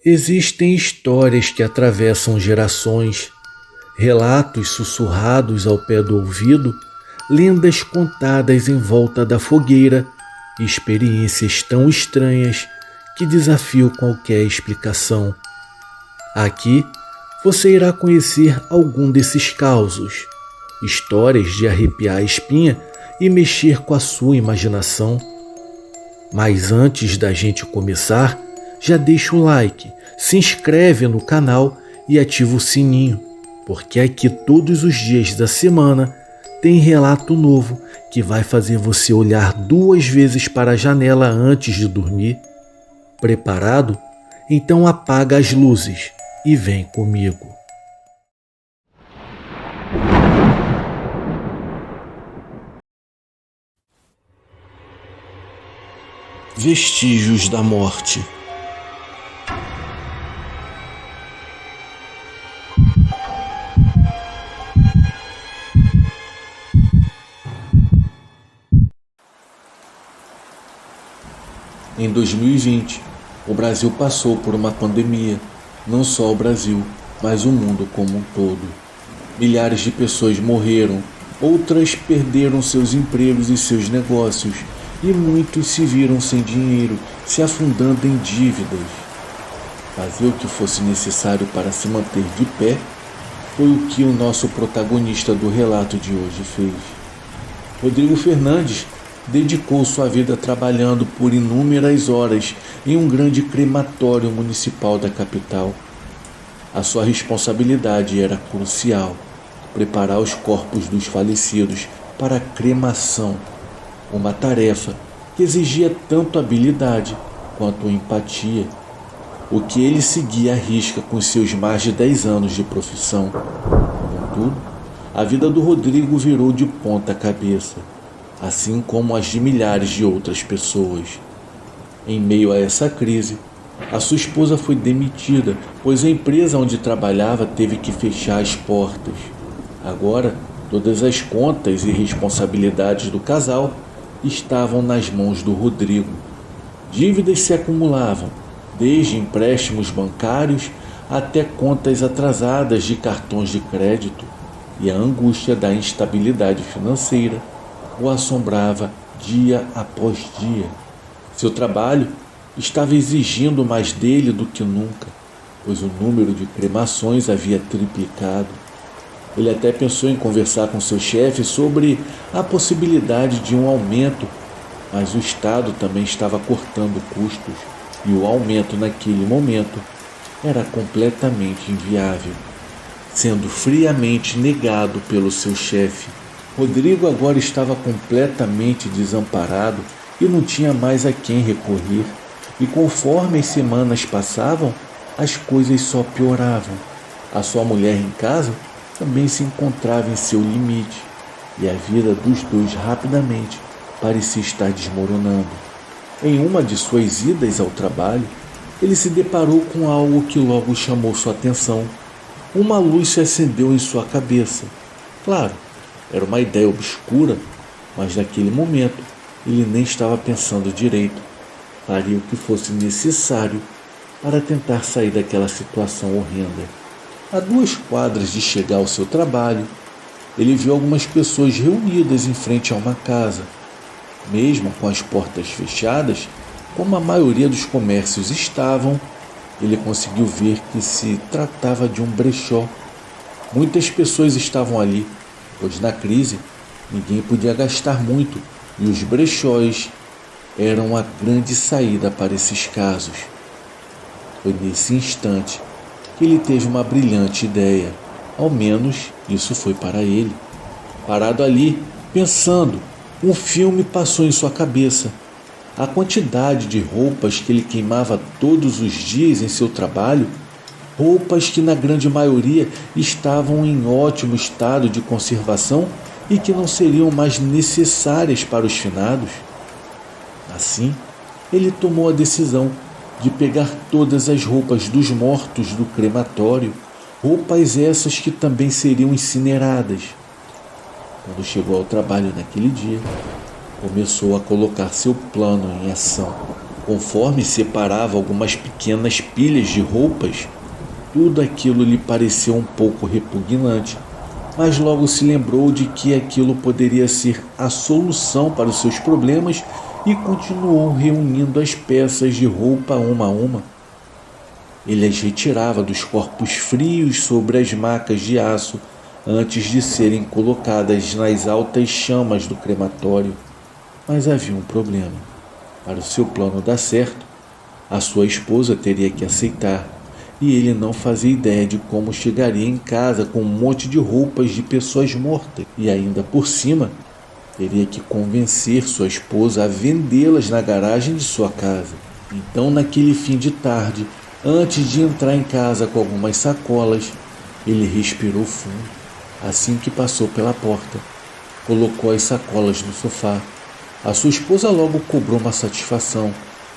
Existem histórias que atravessam gerações, relatos sussurrados ao pé do ouvido, lendas contadas em volta da fogueira e experiências tão estranhas que desafiam qualquer explicação. Aqui você irá conhecer algum desses causos, histórias de arrepiar a espinha e mexer com a sua imaginação. Mas antes da gente começar, já deixa o like, se inscreve no canal e ativa o sininho, porque aqui todos os dias da semana tem relato novo que vai fazer você olhar 2 vezes para a janela antes de dormir. Preparado? Então apaga as luzes e vem comigo. Vestígios da morte. Em 2020, o Brasil passou por uma pandemia, não só o Brasil, mas o mundo como um todo. Milhares de pessoas morreram, outras perderam seus empregos e seus negócios, e muitos se viram sem dinheiro, se afundando em dívidas. Fazer o que fosse necessário para se manter de pé foi o que o nosso protagonista do relato de hoje fez. Rodrigo Fernandes dedicou sua vida trabalhando por inúmeras horas em um grande crematório municipal da capital. A sua responsabilidade era crucial: preparar os corpos dos falecidos para a cremação, uma tarefa que exigia tanto habilidade quanto empatia, o que ele seguia à risca com seus mais de 10 anos de profissão. Contudo, a vida do Rodrigo virou de ponta cabeça, assim como as de milhares de outras pessoas. Em meio a essa crise, a sua esposa foi demitida, pois a empresa onde trabalhava teve que fechar as portas. Agora, todas as contas e responsabilidades do casal estavam nas mãos do Rodrigo. Dívidas se acumulavam, desde empréstimos bancários até contas atrasadas de cartões de crédito, e a angústia da instabilidade financeira o assombrava dia após dia. Seu trabalho estava exigindo mais dele do que nunca, pois o número de cremações havia triplicado. Ele até pensou em conversar com seu chefe sobre a possibilidade de um aumento, mas o Estado também estava cortando custos e o aumento naquele momento era completamente inviável. Sendo friamente negado pelo seu chefe, Rodrigo agora estava completamente desamparado e não tinha mais a quem recorrer. E conforme as semanas passavam, as coisas só pioravam. A sua mulher em casa também se encontrava em seu limite, e a vida dos dois rapidamente parecia estar desmoronando. Em uma de suas idas ao trabalho, ele se deparou com algo que logo chamou sua atenção. Uma luz se acendeu em sua cabeça. Claro, era uma ideia obscura, mas naquele momento ele nem estava pensando direito. Faria o que fosse necessário para tentar sair daquela situação horrenda. A 2 quadras de chegar ao seu trabalho, ele viu algumas pessoas reunidas em frente a uma casa. Mesmo com as portas fechadas, como a maioria dos comércios estavam, ele conseguiu ver que se tratava de um brechó. Muitas pessoas estavam ali, pois na crise ninguém podia gastar muito e os brechós eram a grande saída para esses casos. Foi nesse instante que ele teve uma brilhante ideia. Ao menos isso foi para ele. Parado ali, pensando, um filme passou em sua cabeça. A quantidade de roupas que ele queimava todos os dias em seu trabalho, roupas que na grande maioria estavam em ótimo estado de conservação e que não seriam mais necessárias para os finados. Assim, ele tomou a decisão de pegar todas as roupas dos mortos do crematório, roupas essas que também seriam incineradas. Quando chegou ao trabalho naquele dia, começou a colocar seu plano em ação. Conforme separava algumas pequenas pilhas de roupas, tudo aquilo lhe pareceu um pouco repugnante, mas logo se lembrou de que aquilo poderia ser a solução para os seus problemas e continuou reunindo as peças de roupa uma a uma. Ele as retirava dos corpos frios sobre as macas de aço antes de serem colocadas nas altas chamas do crematório. Mas havia um problema. Para o seu plano dar certo, a sua esposa teria que aceitar, e ele não fazia ideia de como chegaria em casa com um monte de roupas de pessoas mortas, e ainda por cima, teria que convencer sua esposa a vendê-las na garagem de sua casa. Então, naquele fim de tarde, antes de entrar em casa com algumas sacolas, ele respirou fundo. Assim que passou pela porta, colocou as sacolas no sofá. A sua esposa logo cobrou uma satisfação,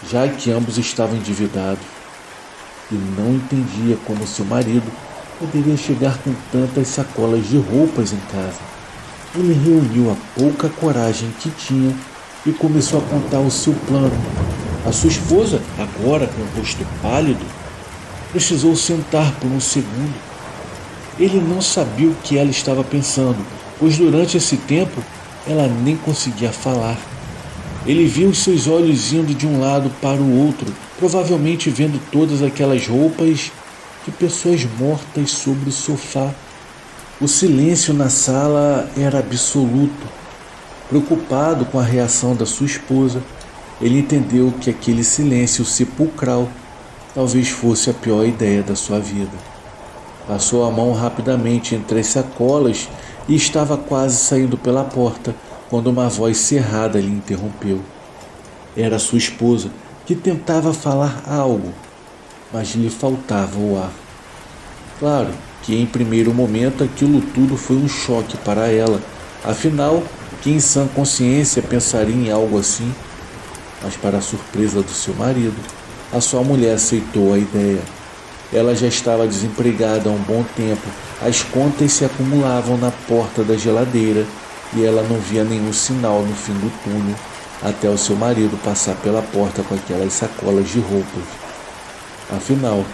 já que ambos estavam endividados, e não entendia como seu marido poderia chegar com tantas sacolas de roupas em casa. Ele reuniu a pouca coragem que tinha e começou a contar o seu plano. A sua esposa, agora com o rosto pálido, precisou sentar por um segundo. Ele não sabia o que ela estava pensando, pois durante esse tempo ela nem conseguia falar. Ele viu os seus olhos indo de um lado para o outro, provavelmente vendo todas aquelas roupas de pessoas mortas sobre o sofá. O silêncio na sala era absoluto. Preocupado com a reação da sua esposa, ele entendeu que aquele silêncio sepulcral talvez fosse a pior ideia da sua vida. Passou a mão rapidamente entre as sacolas e estava quase saindo pela porta quando uma voz cerrada lhe interrompeu. Era sua esposa, que tentava falar algo, mas lhe faltava o ar. Claro que em primeiro momento aquilo tudo foi um choque para ela. Afinal, quem em sã consciência pensaria em algo assim? Mas para a surpresa do seu marido, a sua mulher aceitou a ideia. Ela já estava desempregada há um bom tempo, as contas se acumulavam na porta da geladeira e ela não via nenhum sinal no fim do túnel até o seu marido passar pela porta com aquelas sacolas de roupas. Afinal,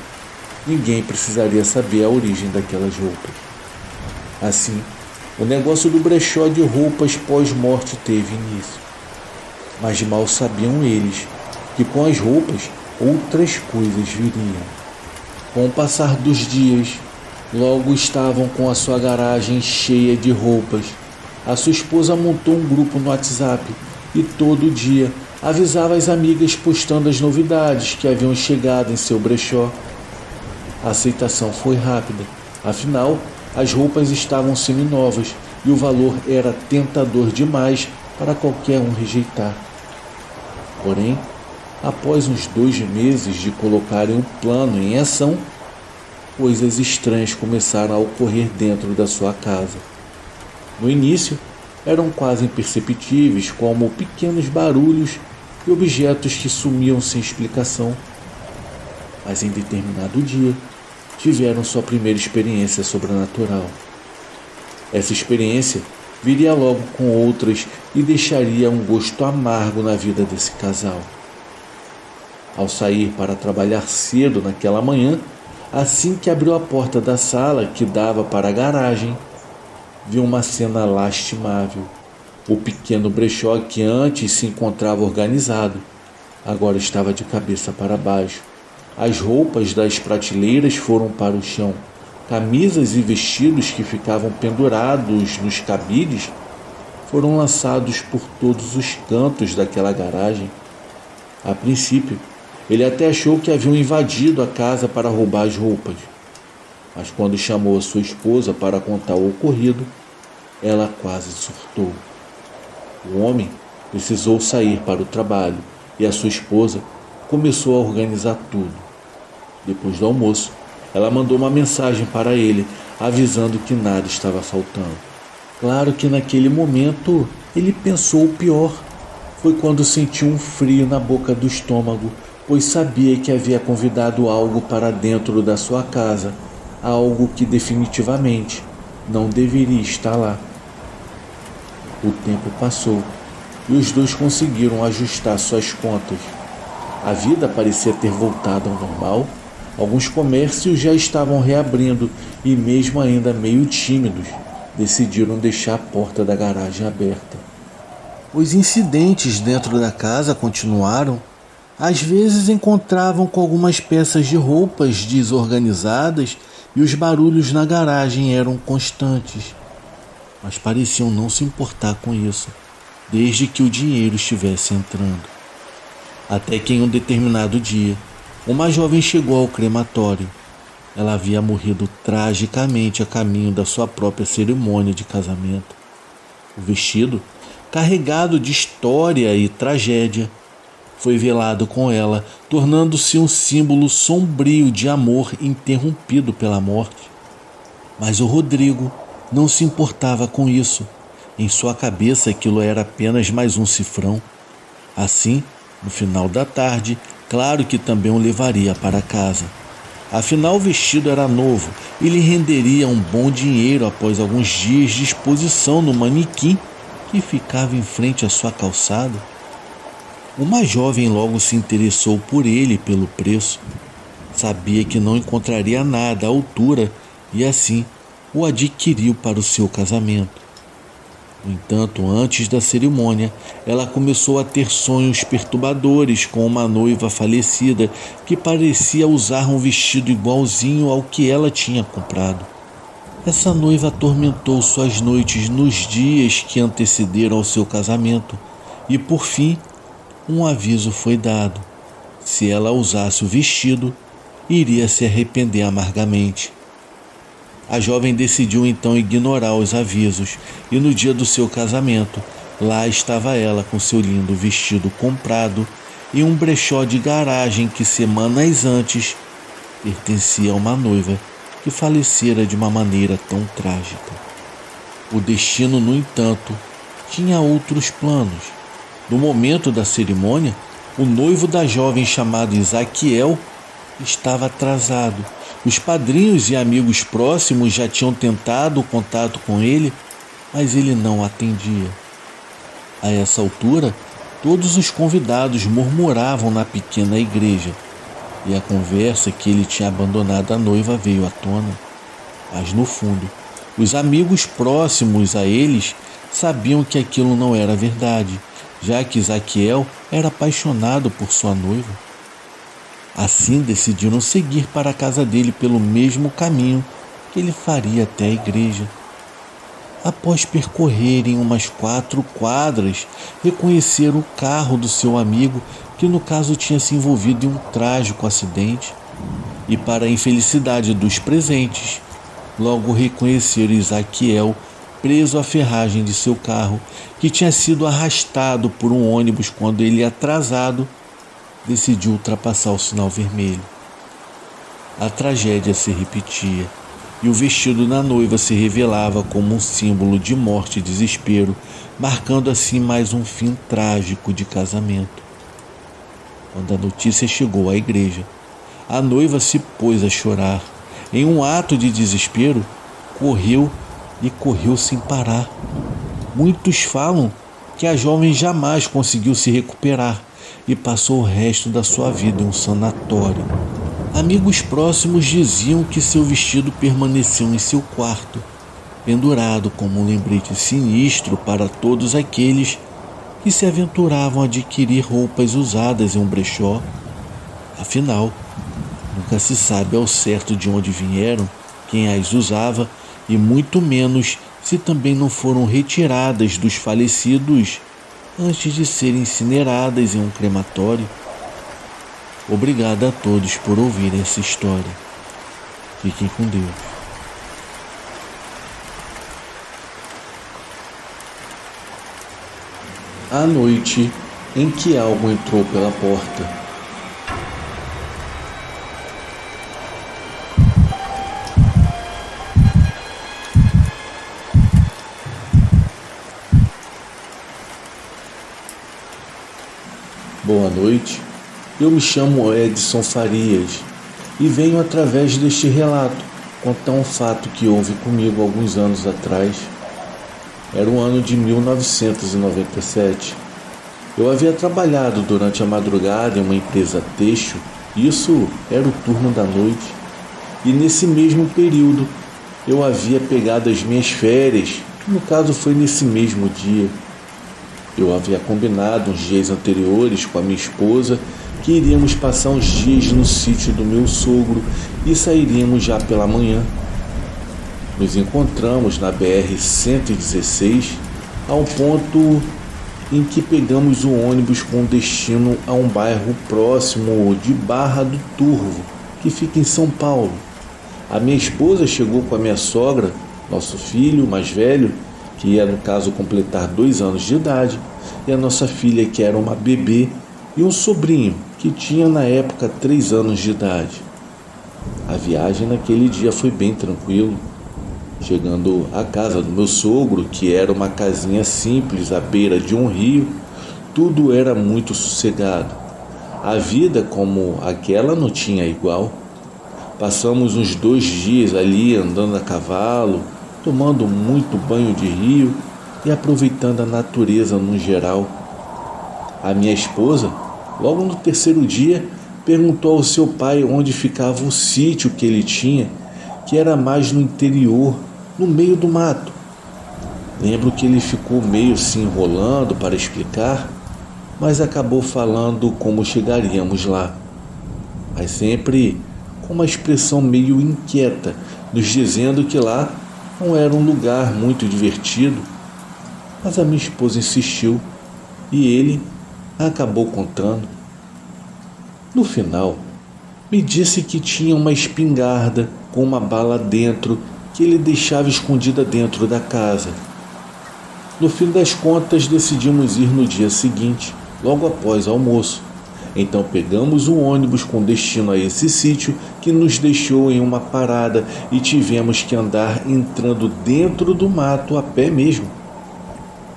ninguém precisaria saber a origem daquelas roupas. Assim, o negócio do brechó de roupas pós-morte teve início. Mas mal sabiam eles que com as roupas outras coisas viriam. Com o passar dos dias, logo estavam com a sua garagem cheia de roupas. A sua esposa montou um grupo no WhatsApp e todo dia avisava as amigas postando as novidades que haviam chegado em seu brechó. A aceitação foi rápida, afinal, as roupas estavam seminovas e o valor era tentador demais para qualquer um rejeitar. Porém, após uns 2 meses de colocarem o plano em ação, coisas estranhas começaram a ocorrer dentro da sua casa. No início, eram quase imperceptíveis, como pequenos barulhos e objetos que sumiam sem explicação. Mas em determinado dia, tiveram sua primeira experiência sobrenatural. Essa experiência viria logo com outras e deixaria um gosto amargo na vida desse casal. Ao sair para trabalhar cedo naquela manhã, assim que abriu a porta da sala que dava para a garagem, viu uma cena lastimável. O pequeno brechó que antes se encontrava organizado, agora estava de cabeça para baixo. As roupas das prateleiras foram para o chão. Camisas e vestidos que ficavam pendurados nos cabides foram lançados por todos os cantos daquela garagem. A princípio, ele até achou que haviam invadido a casa para roubar as roupas. Mas quando chamou a sua esposa para contar o ocorrido, ela quase surtou. O homem precisou sair para o trabalho e a sua esposa começou a organizar tudo. Depois do almoço, ela mandou uma mensagem para ele, avisando que nada estava faltando. Claro que naquele momento ele pensou o pior. Foi quando sentiu um frio na boca do estômago, pois sabia que havia convidado algo para dentro da sua casa, algo que definitivamente não deveria estar lá. O tempo passou e os dois conseguiram ajustar suas contas. A vida parecia ter voltado ao normal. Alguns comércios já estavam reabrindo e, mesmo ainda meio tímidos, decidiram deixar a porta da garagem aberta. Os incidentes dentro da casa continuaram. Às vezes encontravam com algumas peças de roupas desorganizadas e os barulhos na garagem eram constantes. Mas pareciam não se importar com isso, desde que o dinheiro estivesse entrando. Até que em um determinado dia, uma jovem chegou ao crematório. Ela havia morrido tragicamente a caminho da sua própria cerimônia de casamento. O vestido, carregado de história e tragédia, foi velado com ela, tornando-se um símbolo sombrio de amor interrompido pela morte. Mas o Rodrigo não se importava com isso. Em sua cabeça aquilo era apenas mais um cifrão. Assim, no final da tarde, claro que também o levaria para casa. Afinal, o vestido era novo e lhe renderia um bom dinheiro após alguns dias de exposição no manequim que ficava em frente à sua calçada. Uma jovem logo se interessou por ele pelo preço. Sabia que não encontraria nada à altura e assim o adquiriu para o seu casamento. No entanto, antes da cerimônia, ela começou a ter sonhos perturbadores com uma noiva falecida que parecia usar um vestido igualzinho ao que ela tinha comprado. Essa noiva atormentou suas noites nos dias que antecederam ao seu casamento e, por fim, um aviso foi dado. Se ela usasse o vestido, iria se arrepender amargamente. A jovem decidiu então ignorar os avisos e no dia do seu casamento, lá estava ela com seu lindo vestido comprado em um brechó de garagem que semanas antes pertencia a uma noiva que falecera de uma maneira tão trágica. O destino, no entanto, tinha outros planos. No momento da cerimônia, o noivo da jovem chamado Isaquiel estava atrasado. Os padrinhos e amigos próximos já tinham tentado o contato com ele, mas ele não atendia. A essa altura, todos os convidados murmuravam na pequena igreja, e a conversa que ele tinha abandonado a noiva veio à tona. Mas no fundo, os amigos próximos a eles sabiam que aquilo não era verdade, já que Isaquiel era apaixonado por sua noiva. Assim decidiram seguir para a casa dele pelo mesmo caminho que ele faria até a igreja. Após percorrerem umas 4 quadras, reconheceram o carro do seu amigo, que no caso tinha se envolvido em um trágico acidente. E para a infelicidade dos presentes, logo reconheceram Isaquiel preso à ferragem de seu carro, que tinha sido arrastado por um ônibus quando ele, atrasado, decidiu ultrapassar o sinal vermelho. A tragédia se repetia e o vestido da noiva se revelava como um símbolo de morte e desespero, marcando assim mais um fim trágico de casamento. Quando a notícia chegou à igreja, a noiva se pôs a chorar. Em um ato de desespero, correu sem parar. Muitos falam que a jovem jamais conseguiu se recuperar e passou o resto da sua vida em um sanatório. Amigos próximos diziam que seu vestido permaneceu em seu quarto, pendurado como um lembrete sinistro para todos aqueles que se aventuravam a adquirir roupas usadas em um brechó. Afinal, nunca se sabe ao certo de onde vieram, quem as usava e muito menos se também não foram retiradas dos falecidos antes de serem incineradas em um crematório. Obrigado a todos por ouvirem essa história. Fiquem com Deus. A noite em que algo entrou pela porta. Boa noite, eu me chamo Edson Farias e venho através deste relato contar um fato que houve comigo alguns anos atrás. Era o ano de 1997. Eu havia trabalhado durante a madrugada em uma empresa têxtil, isso era o turno da noite, e nesse mesmo período eu havia pegado as minhas férias, que no caso foi nesse mesmo dia. Eu havia combinado uns dias anteriores com a minha esposa que iríamos passar uns dias no sítio do meu sogro e sairíamos já pela manhã. Nos encontramos na BR-116 ao ponto em que pegamos o ônibus com destino a um bairro próximo de Barra do Turvo, que fica em São Paulo. A minha esposa chegou com a minha sogra, nosso filho mais velho, que ia no caso completar 2 anos de idade, e a nossa filha, que era uma bebê, e um sobrinho, que tinha na época 3 anos de idade. A viagem naquele dia foi bem tranquilo. Chegando à casa do meu sogro, que era uma casinha simples à beira de um rio, tudo era muito sossegado. A vida como aquela não tinha igual. Passamos uns 2 dias ali andando a cavalo, tomando muito banho de rio e aproveitando a natureza no geral. A minha esposa, logo no 3º dia, perguntou ao seu pai onde ficava o sítio que ele tinha, que era mais no interior, no meio do mato. Lembro que ele ficou meio se enrolando para explicar, mas acabou falando como chegaríamos lá. Mas sempre com uma expressão meio inquieta, nos dizendo que lá não era um lugar muito divertido. Mas a minha esposa insistiu e ele acabou contando. No final, me disse que tinha uma espingarda com uma bala dentro que ele deixava escondida dentro da casa. No fim das contas, decidimos ir no dia seguinte, logo após o almoço. Então pegamos um ônibus com destino a esse sítio que nos deixou em uma parada e tivemos que andar entrando dentro do mato a pé mesmo.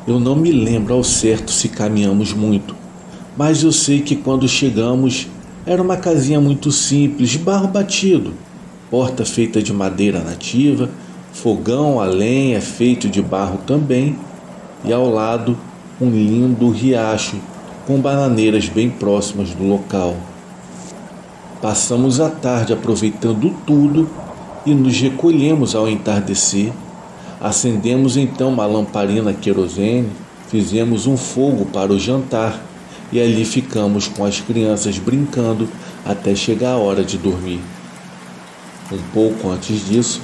Eu não me lembro ao certo se caminhamos muito, mas eu sei que quando chegamos era uma casinha muito simples, de barro batido, porta feita de madeira nativa, fogão a lenha feito de barro também, e ao lado um lindo riacho com bananeiras bem próximas do local. Passamos a tarde aproveitando tudo e nos recolhemos ao entardecer. Acendemos então uma lamparina querosene, fizemos um fogo para o jantar e ali ficamos com as crianças brincando até chegar a hora de dormir. Um pouco antes disso,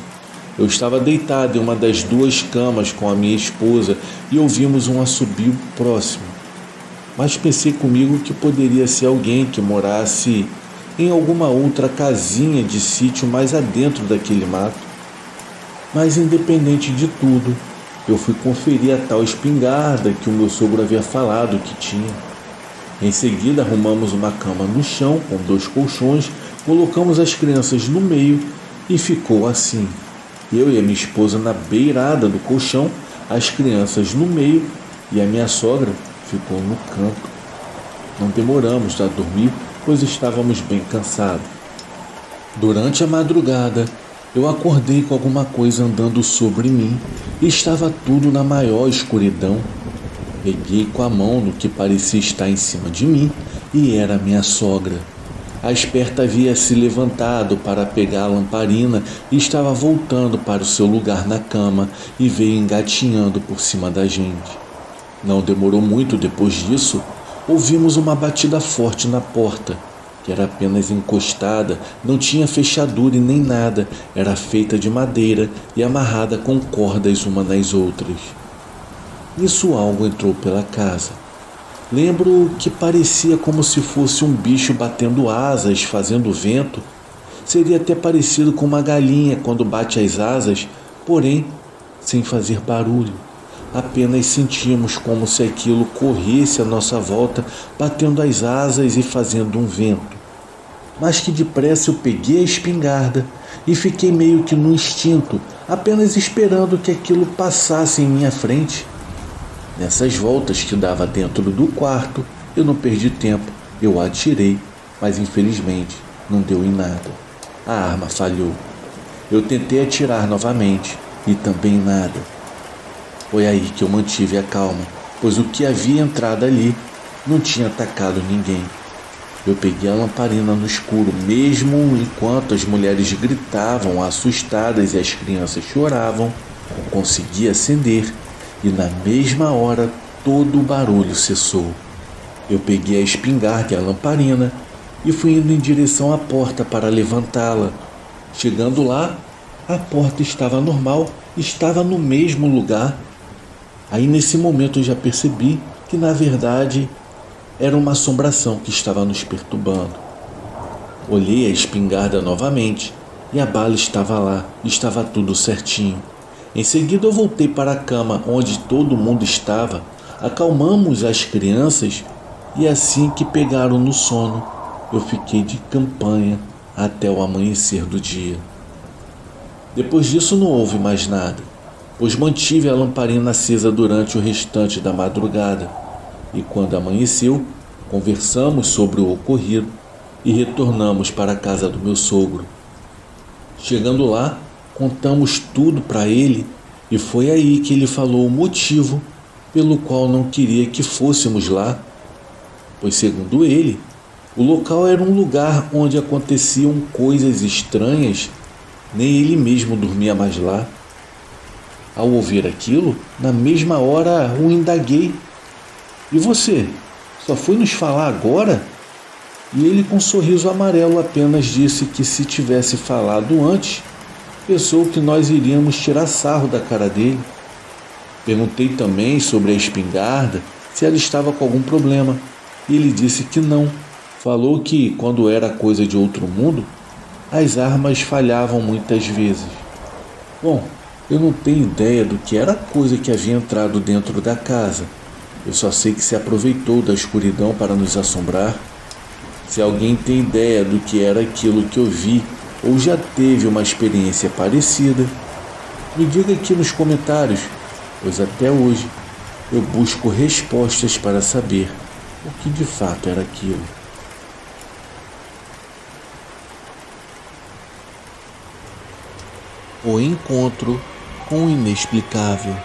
eu estava deitado em uma das 2 camas com a minha esposa e ouvimos um assobio próximo. Mas pensei comigo que poderia ser alguém que morasse em alguma outra casinha de sítio mais adentro daquele mato. Mas independente de tudo, eu fui conferir a tal espingarda que o meu sogro havia falado que tinha. Em seguida arrumamos uma cama no chão com 2 colchões, colocamos as crianças no meio e ficou assim. Eu e a minha esposa na beirada do colchão, as crianças no meio e a minha sogra ficou no canto. Não demoramos a dormir, pois estávamos bem cansados. Durante a madrugada, eu acordei com alguma coisa andando sobre mim e estava tudo na maior escuridão. Peguei com a mão no que parecia estar em cima de mim e era minha sogra. A esperta havia se levantado para pegar a lamparina e estava voltando para o seu lugar na cama e veio engatinhando por cima da gente. Não demorou muito depois disso, ouvimos uma batida forte na porta, que era apenas encostada, não tinha fechadura e nem nada, era feita de madeira e amarrada com cordas uma nas outras. Nisso algo entrou pela casa. Lembro que parecia como se fosse um bicho batendo asas, fazendo vento. Seria até parecido com uma galinha quando bate as asas, porém sem fazer barulho. Apenas sentíamos como se aquilo corresse à nossa volta, batendo as asas e fazendo um vento. Mas que depressa eu peguei a espingarda e fiquei meio que no instinto, apenas esperando que aquilo passasse em minha frente. Nessas voltas que dava dentro do quarto, eu não perdi tempo, eu atirei, mas infelizmente não deu em nada. A arma falhou. Eu tentei atirar novamente e também nada. Foi aí que eu mantive a calma, pois o que havia entrado ali não tinha atacado ninguém. Eu peguei a lamparina no escuro, mesmo enquanto as mulheres gritavam assustadas e as crianças choravam, consegui acender e na mesma hora todo o barulho cessou. Eu peguei a espingarda e a lamparina e fui indo em direção à porta para levantá-la. Chegando lá, a porta estava normal, estava no mesmo lugar. Aí nesse momento eu já percebi que na verdade era uma assombração que estava nos perturbando. Olhei a espingarda novamente e a bala estava lá, estava tudo certinho. Em seguida eu voltei para a cama onde todo mundo estava, acalmamos as crianças e assim que pegaram no sono, eu fiquei de campanha até o amanhecer do dia. Depois disso não houve mais nada, pois mantive a lamparina acesa durante o restante da madrugada e quando amanheceu, conversamos sobre o ocorrido e retornamos para a casa do meu sogro. Chegando lá, contamos tudo para ele e foi aí que ele falou o motivo pelo qual não queria que fôssemos lá, pois segundo ele, o local era um lugar onde aconteciam coisas estranhas, nem ele mesmo dormia mais lá. Ao ouvir aquilo, na mesma hora o indaguei. E você, só foi nos falar agora? E ele com um sorriso amarelo apenas disse que se tivesse falado antes, pensou que nós iríamos tirar sarro da cara dele. Perguntei também sobre a espingarda, se ela estava com algum problema, e ele disse que não. Falou que, quando era coisa de outro mundo, as armas falhavam muitas vezes. Bom, eu não tenho ideia do que era a coisa que havia entrado dentro da casa. Eu só sei que se aproveitou da escuridão para nos assombrar. Se alguém tem ideia do que era aquilo que eu vi ou já teve uma experiência parecida, me diga aqui nos comentários, pois até hoje eu busco respostas para saber o que de fato era aquilo. O encontro com o inexplicável.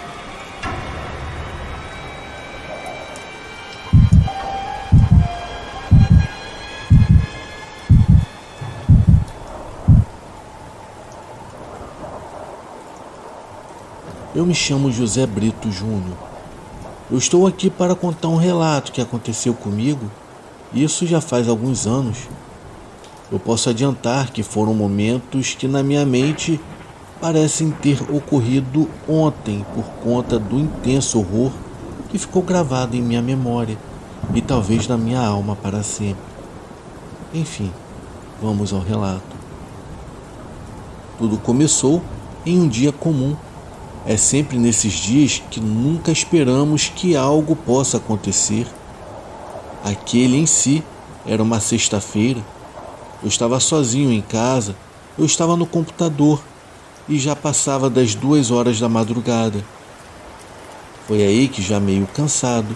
Eu me chamo José Brito Júnior. Eu estou aqui para contar um relato que aconteceu comigo, isso já faz alguns anos. Eu posso adiantar que foram momentos que na minha mente parecem ter ocorrido ontem por conta do intenso horror que ficou gravado em minha memória e talvez na minha alma para sempre. Enfim, vamos ao relato. Tudo começou em um dia comum. É sempre nesses dias que nunca esperamos que algo possa acontecer. Aquele em si era uma sexta-feira. Eu estava sozinho em casa, eu estava no computador e já passava das 2 horas da madrugada. Foi aí que, já meio cansado,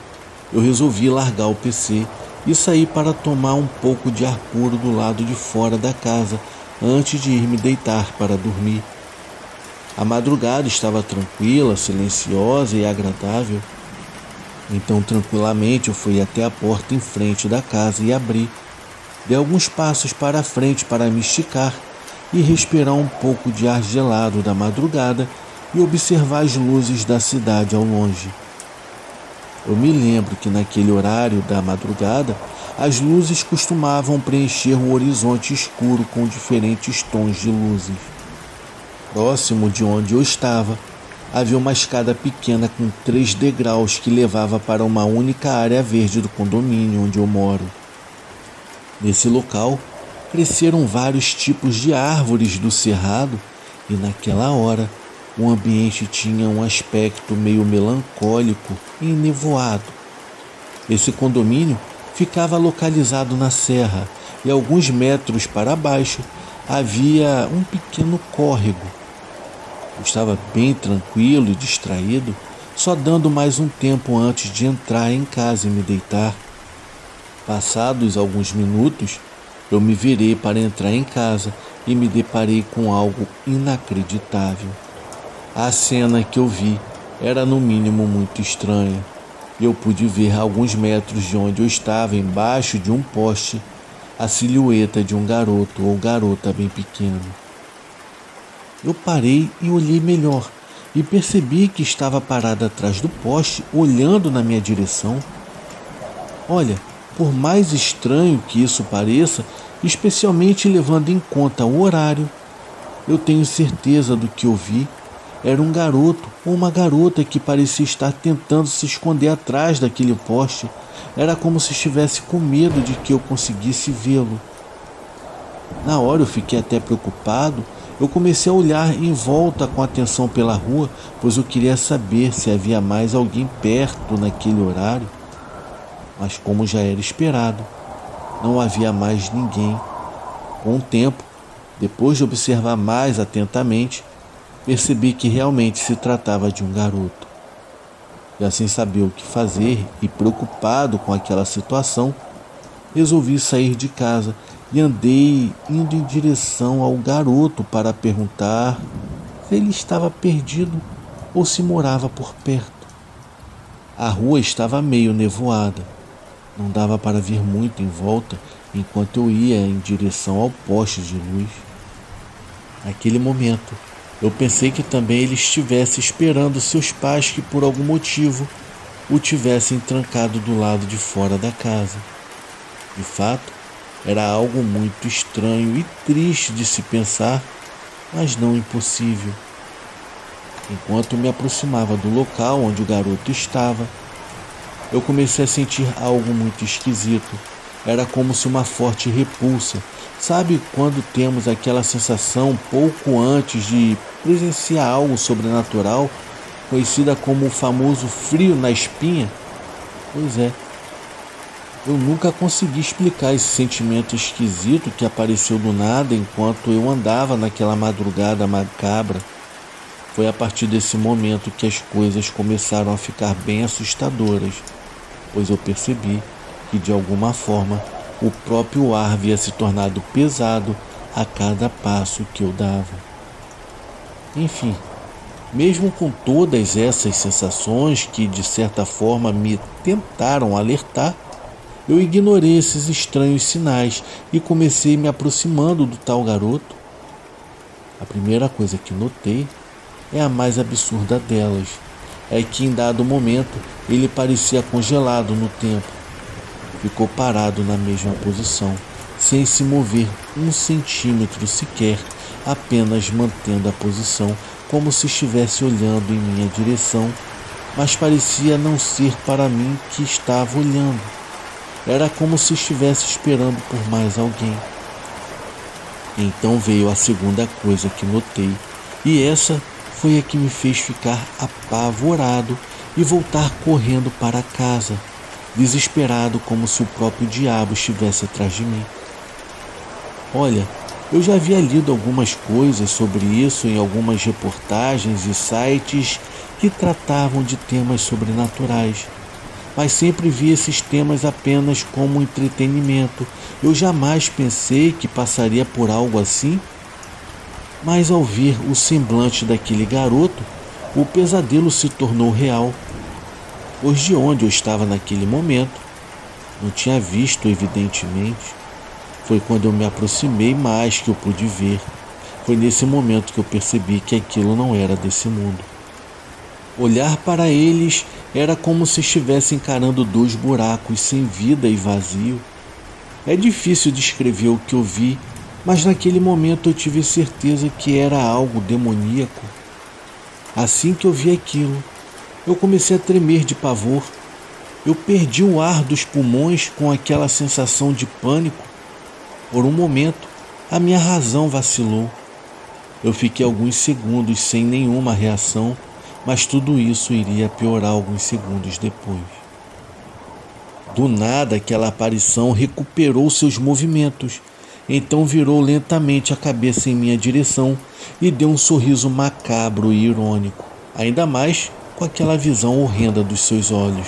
eu resolvi largar o PC e sair para tomar um pouco de ar puro do lado de fora da casa antes de ir me deitar para dormir. A madrugada estava tranquila, silenciosa e agradável. Então, tranquilamente, eu fui até a porta em frente da casa e abri. Dei alguns passos para a frente para me esticar e respirar um pouco de ar gelado da madrugada e observar as luzes da cidade ao longe. Eu me lembro que naquele horário da madrugada, as luzes costumavam preencher o horizonte escuro com diferentes tons de luzes. Próximo de onde eu estava, havia uma escada pequena com 3 degraus que levava para uma única área verde do condomínio onde eu moro. Nesse local, cresceram vários tipos de árvores do cerrado e naquela hora o ambiente tinha um aspecto meio melancólico e enevoado. Esse condomínio ficava localizado na serra e alguns metros para baixo havia um pequeno córrego. Eu estava bem tranquilo e distraído, só dando mais um tempo antes de entrar em casa e me deitar. Passados alguns minutos, eu me virei para entrar em casa e me deparei com algo inacreditável. A cena que eu vi era no mínimo muito estranha. e eu pude ver a alguns metros de onde eu estava, embaixo de um poste, a silhueta de um garoto ou garota bem pequeno. Eu parei e olhei melhor e percebi que estava parada atrás do poste, olhando na minha direção. Olha, por mais estranho que isso pareça, especialmente levando em conta o horário, eu tenho certeza do que eu vi. Era um garoto ou uma garota que parecia estar tentando se esconder atrás daquele poste. Era como se estivesse com medo de que eu conseguisse vê-lo. Na hora eu fiquei até preocupado. Eu comecei a olhar em volta com atenção pela rua, pois eu queria saber se havia mais alguém perto naquele horário. Mas como já era esperado, não havia mais ninguém. Com o tempo, depois de observar mais atentamente, percebi que realmente se tratava de um garoto. Já sem saber o que fazer e preocupado com aquela situação, resolvi sair de casa e andei indo em direção ao garoto para perguntar se ele estava perdido ou se morava por perto. A rua estava meio nevoada, não dava para ver muito em volta enquanto eu ia em direção ao poste de luz. Naquele momento, eu pensei que também ele estivesse esperando seus pais que por algum motivo o tivessem trancado do lado de fora da casa. De fato, era algo muito estranho e triste de se pensar, mas não impossível. Enquanto me aproximava do local onde o garoto estava, eu comecei a sentir algo muito esquisito. Era como se uma forte repulsa. Sabe quando temos aquela sensação pouco antes de presenciar algo sobrenatural, conhecida como o famoso frio na espinha? Pois é. Eu nunca consegui explicar esse sentimento esquisito que apareceu do nada enquanto eu andava naquela madrugada macabra. Foi a partir desse momento que as coisas começaram a ficar bem assustadoras, pois eu percebi que de alguma forma o próprio ar havia se tornado pesado a cada passo que eu dava. Enfim, mesmo com todas essas sensações que de certa forma me tentaram alertar, eu ignorei esses estranhos sinais e comecei me aproximando do tal garoto. A primeira coisa que notei é a mais absurda delas. É que em dado momento ele parecia congelado no tempo. Ficou parado na mesma posição, sem se mover 1 centímetro sequer, apenas mantendo a posição, como se estivesse olhando em minha direção, mas parecia não ser para mim que estava olhando. Era como se estivesse esperando por mais alguém. Então veio a segunda coisa que notei, e essa foi a que me fez ficar apavorado e voltar correndo para casa, desesperado como se o próprio diabo estivesse atrás de mim. Olha, eu já havia lido algumas coisas sobre isso em algumas reportagens e sites que tratavam de temas sobrenaturais, mas sempre vi esses temas apenas como entretenimento. Eu jamais pensei que passaria por algo assim. Mas ao ver o semblante daquele garoto, o pesadelo se tornou real. Pois de onde eu estava naquele momento, não tinha visto evidentemente. Foi quando eu me aproximei mais que eu pude ver. Foi nesse momento que eu percebi que aquilo não era desse mundo. Olhar para eles era como se estivesse encarando 2 buracos sem vida e vazio. É difícil descrever o que eu vi, mas naquele momento eu tive certeza que era algo demoníaco. Assim que eu vi aquilo, eu comecei a tremer de pavor. Eu perdi o ar dos pulmões com aquela sensação de pânico. Por um momento, a minha razão vacilou. Eu fiquei alguns segundos sem nenhuma reação, mas tudo isso iria piorar alguns segundos depois. Do nada, aquela aparição recuperou seus movimentos. Então virou lentamente a cabeça em minha direção e deu um sorriso macabro e irônico, ainda mais com aquela visão horrenda dos seus olhos.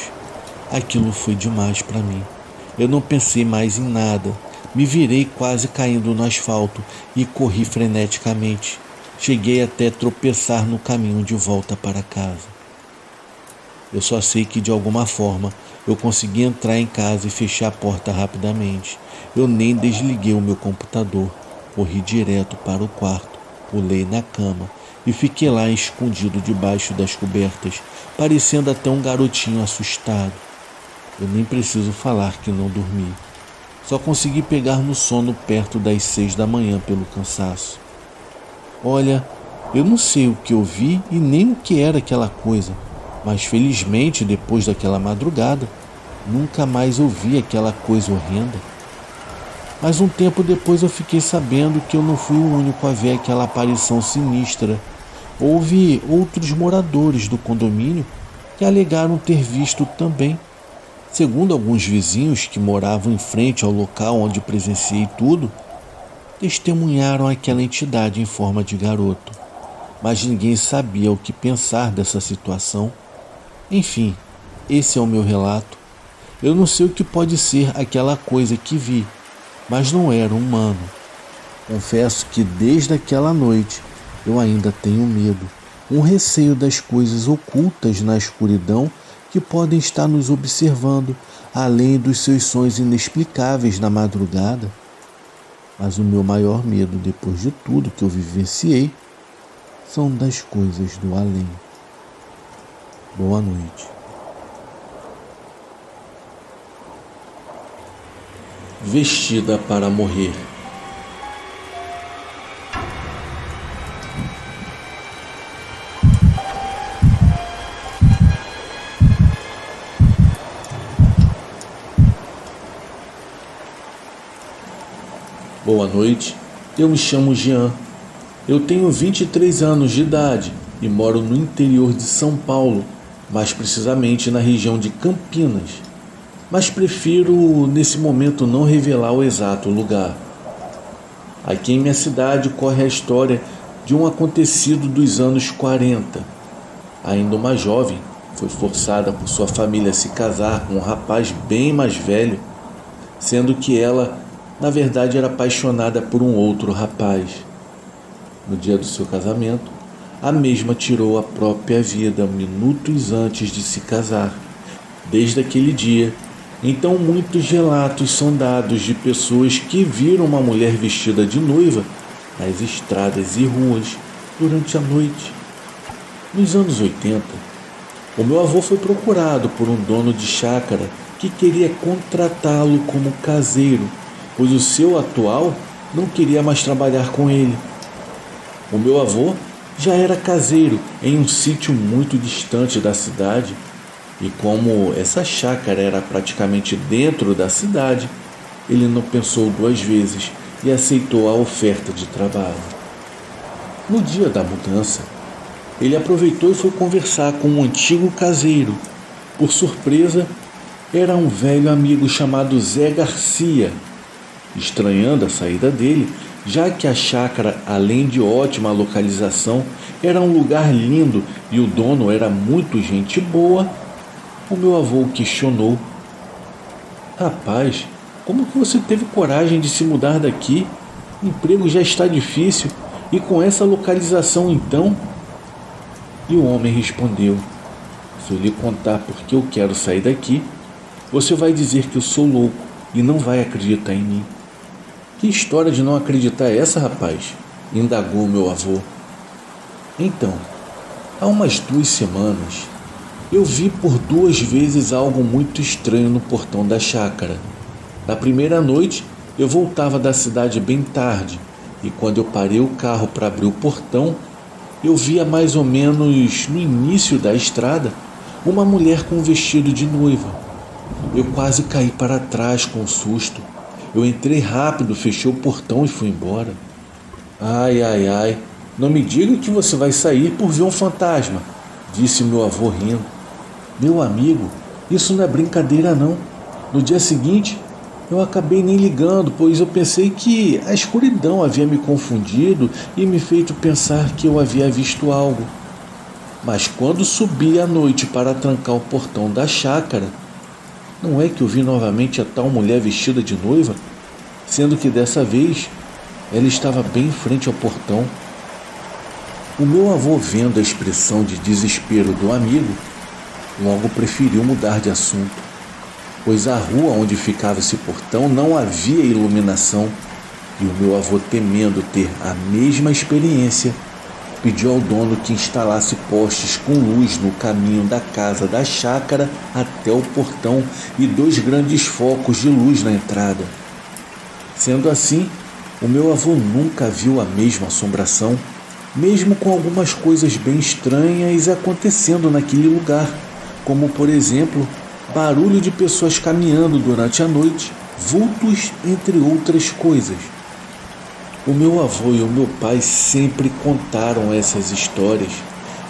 Aquilo foi demais para mim. Eu não pensei mais em nada. Me virei quase caindo no asfalto e corri freneticamente. Cheguei até tropeçar no caminho de volta para casa. Eu só sei que de alguma forma eu consegui entrar em casa e fechar a porta rapidamente. Eu nem desliguei o meu computador. Corri direto para o quarto, pulei na cama e fiquei lá escondido debaixo das cobertas, parecendo até um garotinho assustado. Eu nem preciso falar que não dormi. Só consegui pegar no sono perto das 6 da manhã pelo cansaço. Olha, eu não sei o que eu vi e nem o que era aquela coisa, mas felizmente depois daquela madrugada, nunca mais ouvi aquela coisa horrenda. Mas um tempo depois eu fiquei sabendo que eu não fui o único a ver aquela aparição sinistra. Houve outros moradores do condomínio que alegaram ter visto também. Segundo alguns vizinhos que moravam em frente ao local onde presenciei tudo, testemunharam aquela entidade em forma de garoto. Mas ninguém sabia o que pensar dessa situação. Enfim, esse é o meu relato. Eu não sei o que pode ser aquela coisa que vi, mas não era humano. Confesso que desde aquela noite eu ainda tenho medo, um receio das coisas ocultas na escuridão que podem estar nos observando, além dos seus sons inexplicáveis na madrugada. Mas o meu maior medo, depois de tudo que eu vivenciei, são das coisas do além. Boa noite. Vestida para morrer. Boa noite, eu me chamo Jean. Eu tenho 23 anos de idade e moro no interior de São Paulo, mais precisamente na região de Campinas. Mas prefiro nesse momento não revelar o exato lugar. Aqui em minha cidade corre a história de um acontecido dos anos 40. Ainda uma jovem foi forçada por sua família a se casar com um rapaz bem mais velho, sendo que ela, na verdade, era apaixonada por um outro rapaz. No dia do seu casamento, a mesma tirou a própria vida minutos antes de se casar. Desde aquele dia, então muitos relatos são dados de pessoas que viram uma mulher vestida de noiva nas estradas e ruas durante a noite. Nos anos 80, o meu avô foi procurado por um dono de chácara que queria contratá-lo como caseiro, pois o seu atual não queria mais trabalhar com ele. O meu avô já era caseiro em um sítio muito distante da cidade, e como essa chácara era praticamente dentro da cidade, ele não pensou duas vezes e aceitou a oferta de trabalho. No dia da mudança, ele aproveitou e foi conversar com um antigo caseiro. Por surpresa, era um velho amigo chamado Zé Garcia. Estranhando a saída dele, já que a chácara, além de ótima localização, era um lugar lindo e o dono era muito gente boa, o meu avô o questionou. Rapaz, como que você teve coragem de se mudar daqui? O emprego já está difícil e com essa localização então? E o homem respondeu: se eu lhe contar porque eu quero sair daqui, você vai dizer que eu sou louco e não vai acreditar em mim. Que história de não acreditar é essa, rapaz? Indagou meu avô. Então, há umas 2 semanas, eu vi por 2 vezes algo muito estranho no portão da chácara. Na primeira noite, eu voltava da cidade bem tarde, e quando eu parei o carro para abrir o portão, eu via mais ou menos no início da estrada uma mulher com um vestido de noiva. Eu quase caí para trás com susto. Eu entrei rápido, fechei o portão e fui embora. Ai, ai, ai, não me diga que você vai sair por ver um fantasma, disse meu avô rindo. Meu amigo, isso não é brincadeira não. No dia seguinte, eu acabei nem ligando, pois eu pensei que a escuridão havia me confundido e me feito pensar que eu havia visto algo. Mas quando subi à noite para trancar o portão da chácara, não é que eu vi novamente a tal mulher vestida de noiva, sendo que dessa vez ela estava bem em frente ao portão. O meu avô, vendo a expressão de desespero do amigo, Logo preferiu mudar de assunto, pois a rua onde ficava esse portão não havia iluminação e o meu avô, temendo ter a mesma experiência, pediu ao dono que instalasse postes com luz no caminho da casa da chácara até o portão e 2 grandes focos de luz na entrada. Sendo assim, o meu avô nunca viu a mesma assombração, mesmo com algumas coisas bem estranhas acontecendo naquele lugar, como, por exemplo, barulho de pessoas caminhando durante a noite, vultos, entre outras coisas. O meu avô e o meu pai sempre contaram essas histórias,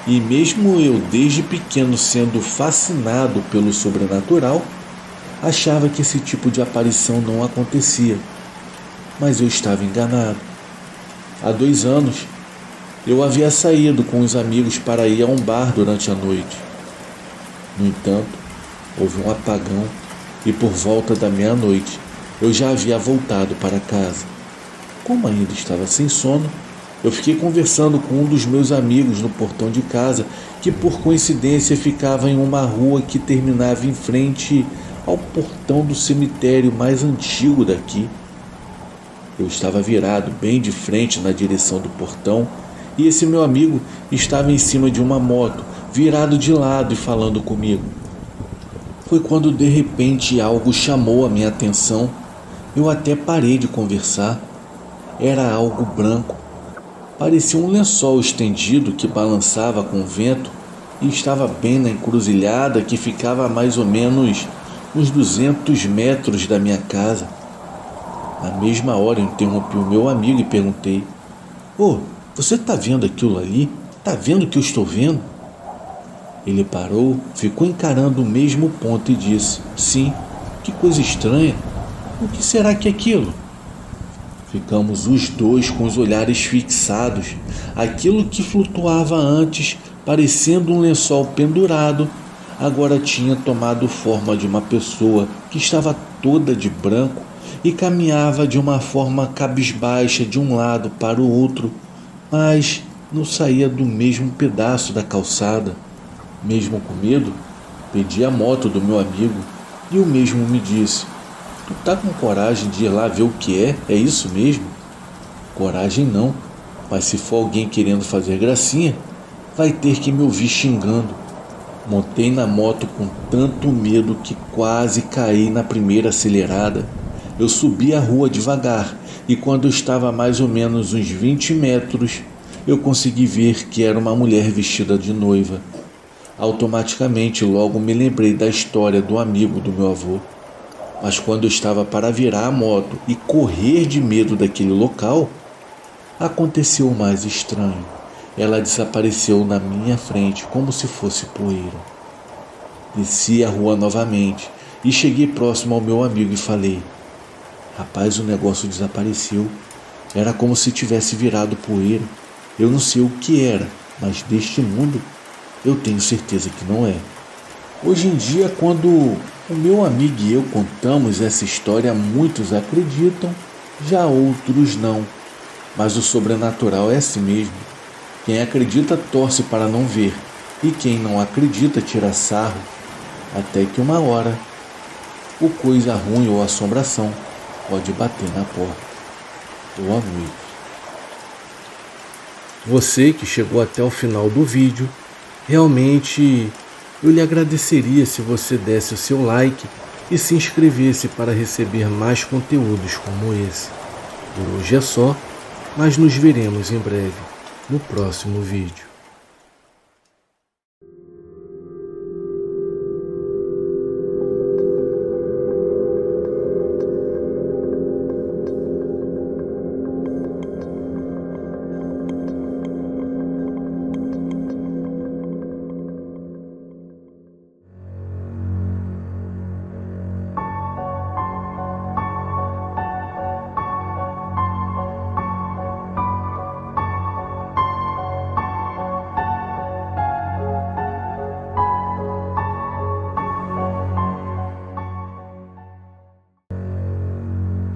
e mesmo eu, desde pequeno, sendo fascinado pelo sobrenatural, achava que esse tipo de aparição não acontecia. Mas eu estava enganado. Há 2 anos, eu havia saído com os amigos para ir a um bar durante a noite. No entanto, houve um apagão e por volta da meia-noite eu já havia voltado para casa. Como ainda estava sem sono, eu fiquei conversando com um dos meus amigos no portão de casa, que por coincidência ficava em uma rua que terminava em frente ao portão do cemitério mais antigo daqui. Eu estava virado bem de frente na direção do portão e esse meu amigo estava em cima de uma moto, virado de lado e falando comigo. Foi quando de repente algo chamou a minha atenção. Eu até parei de conversar. Era algo branco. Parecia um lençol estendido que balançava com o vento e estava bem na encruzilhada que ficava a mais ou menos uns 200 metros da minha casa. Na mesma hora eu interrompi o meu amigo e perguntei: "Ô, você está vendo aquilo ali? Está vendo o que eu estou vendo?" Ele parou, ficou encarando o mesmo ponto e disse: "Sim, que coisa estranha. O que será que é aquilo?" Ficamos os dois com os olhares fixados. Aquilo que flutuava antes, parecendo um lençol pendurado, agora tinha tomado forma de uma pessoa que estava toda de branco e caminhava de uma forma cabisbaixa de um lado para o outro, mas não saía do mesmo pedaço da calçada. Mesmo com medo, pedi a moto do meu amigo e o mesmo me disse: "Tu tá com coragem de ir lá ver o que é? É isso mesmo?" Coragem não, mas se for alguém querendo fazer gracinha, vai ter que me ouvir xingando. Montei na moto com tanto medo que quase caí na primeira acelerada. Eu subi a rua devagar e quando eu estava a mais ou menos uns 20 metros, eu consegui ver que era uma mulher vestida de noiva. Automaticamente logo me lembrei da história do amigo do meu avô. Mas quando eu estava para virar a moto e correr de medo daquele local, aconteceu o mais estranho. Ela desapareceu na minha frente como se fosse poeira. Desci a rua novamente e cheguei próximo ao meu amigo e falei: "Rapaz, o negócio desapareceu. Era como se tivesse virado poeira. Eu não sei o que era, mas deste mundo eu tenho certeza que não é." Hoje em dia, quando o meu amigo e eu contamos essa história, muitos acreditam, já outros não. Mas o sobrenatural é assim mesmo. Quem acredita torce para não ver, e quem não acredita tira sarro, até que uma hora o coisa ruim ou assombração pode bater na porta. Boa noite. Você que chegou até o final do vídeo, realmente eu lhe agradeceria se você desse o seu like e se inscrevesse para receber mais conteúdos como esse. Por hoje é só, mas nos veremos em breve no próximo vídeo.